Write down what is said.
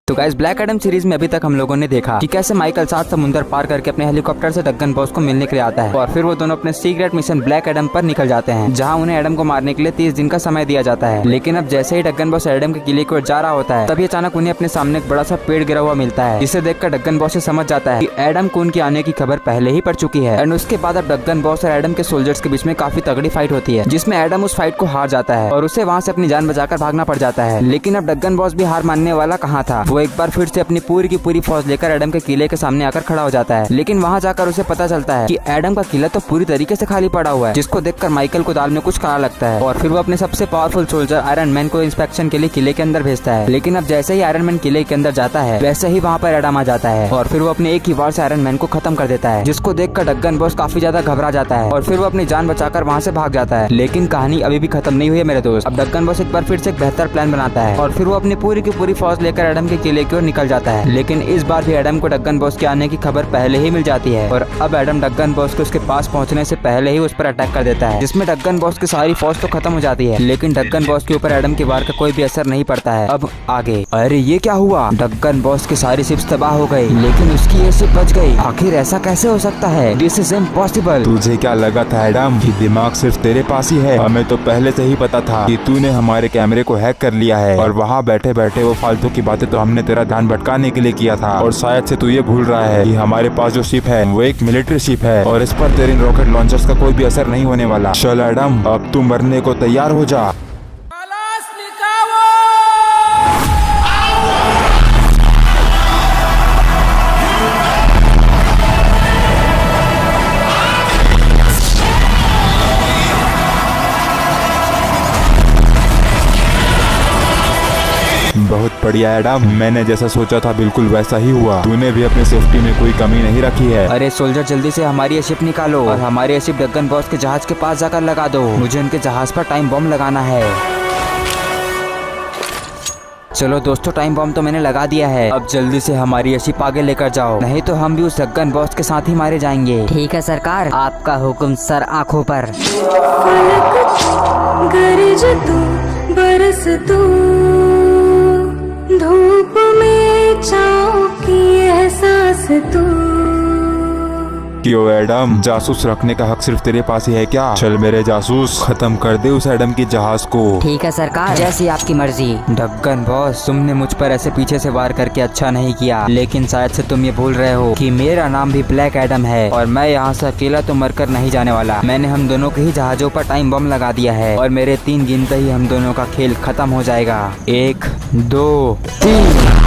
तो guys black Adam series में अभी तक हम लोगों ने देखा कि कैसे माइकल 7 समुंदर पार करके अपने हेलीकॉप्टर से डगन बॉस को मिलने के लिए आता है और फिर वो दोनों अपने सीक्रेट मिशन ब्लैक एडम पर निकल जाते हैं, जहां उन्हें एडम को मारने के लिए 30 दिन का समय दिया जाता है। लेकिन अब जैसे ही डगन बॉस एडम के किले की ओर जा रहा होता है, तभी अचानक उन्हें अपने सामने एक बड़ा सा पेड़ गिरा हुआ मिलता है, जिसे देखकर डगन बॉस समझ जाता है कि एडम को उनकी आने की खबर पहले ही पड़ चुकी है। एंड उसके बाद अब डगन बॉस और एडम के सोल्जर्स के बीच में काफी तगड़ी फाइट होती है, जिसमें एडम उस फाइट को हार जाता है और उसे वहाँ से अपनी जान बचाकर भागना पड़ जाता है। लेकिन अब डगन बॉस भी हार मानने वाला कहाँ था। वो एक बार फिर से अपनी पूरी की पूरी फौज लेकर एडम के किले के सामने आकर खड़ा हो जाता है। लेकिन वहाँ जाकर उसे पता चलता है कि एडम का किला तो पूरी तरीके से खाली पड़ा हुआ है, जिसको देखकर माइकल को दाल में कुछ काला लगता है और फिर वो अपने सबसे पावरफुल सोल्जर आयरन मैन को इंस्पेक्शन के लिए किले के अंदर भेजता है। लेकिन अब जैसे ही आयरन मैन किले के अंदर जाता है, वैसे ही वहाँ पर एडम आ जाता है और फिर वो अपने एक ही वार से आयरन मैन को खत्म कर देता है, जिसको देखकर डगन बॉस काफी ज्यादा घबरा जाता है और फिर वो अपनी जान बचाकर वहाँ से भाग जाता है। लेकिन कहानी अभी भी खत्म नहीं हुई है मेरे दोस्त। अब डगन बॉस एक बार फिर से एक बेहतर प्लान बनाता है और फिर वो अपनी पूरी की पूरी फौज लेकर एडम के किले की ओर निकल जाता है। लेकिन इस बार भी एडम को डगन बॉस के आने की खबर पहले ही मिल जाती है और अब एडम डगन बॉस को उसके पास पहुंचने से पहले ही उस पर अटैक कर देता है, जिसमें डगन बॉस की सारी फौज तो खत्म हो जाती है। लेकिन डगन बॉस के ऊपर एडम के वार का कोई भी असर नहीं पड़ता है। अब आगे, अरे ये क्या हुआ, डगन बॉस की सारी शिप्स तबाह हो गई, लेकिन उसकी ये शिप बच गई। आखिर ऐसा कैसे हो सकता है? This is impossible. तुझे क्या लगा था एडम कि दिमाग सिर्फ तेरे पास ही है? हमें तो पहले से ही पता था कि तूने हमारे कैमरे को हैक कर लिया है और वहाँ बैठे बैठे वो फालतू की बातें तो हमने तेरा ध्यान भटकाने के लिए किया था। और शायद से तू ये भूल रहा है कि हमारे पास जो शिप है वो एक मिलिट्री शिप है और इस पर तेरे रॉकेट लॉन्चर्स का कोई भी असर नहीं होने वाला। चल एडम, अब तू मरने को तैयार हो जा। बहुत बढ़िया एडम, मैंने जैसा सोचा था बिल्कुल वैसा ही हुआ। तूने भी अपनी सेफ्टी में कोई कमी नहीं रखी है। अरे सोल्जर, जल्दी से हमारी ये शिप निकालो और हमारी ये शिप डगन बॉस के जहाज के पास जाकर लगा दो। मुझे उनके जहाज पर टाइम बम लगाना है। चलो दोस्तों, टाइम बम तो मैंने लगा दिया है। अब जल्दी से हमारी ये शिप आगे लेकर जाओ, नहीं तो हम भी उस डगन बॉस के साथ ही मारे जाएंगे। ठीक है सरकार, आपका हुक्म सर आँखों पर। गरज तू बरस तू, धूप में छाँव की एहसास तू। क्यों एडम, जासूस रखने का हक सिर्फ तेरे पास ही है क्या? चल मेरे जासूस, खत्म कर दे उस एडम की जहाज को। ठीक है सरकार, जैसी आपकी मर्जी। डगन बॉस, तुमने मुझ पर ऐसे पीछे से वार करके अच्छा नहीं किया, लेकिन शायद से तुम ये भूल रहे हो कि मेरा नाम भी ब्लैक एडम है और मैं यहाँ से अकेला तो मरकर नहीं जाने वाला। मैंने हम दोनों के ही जहाजों पर टाइम बम लगा दिया है और मेरे 3 गिनते ही हम दोनों का खेल खत्म हो जाएगा। 1 2 3।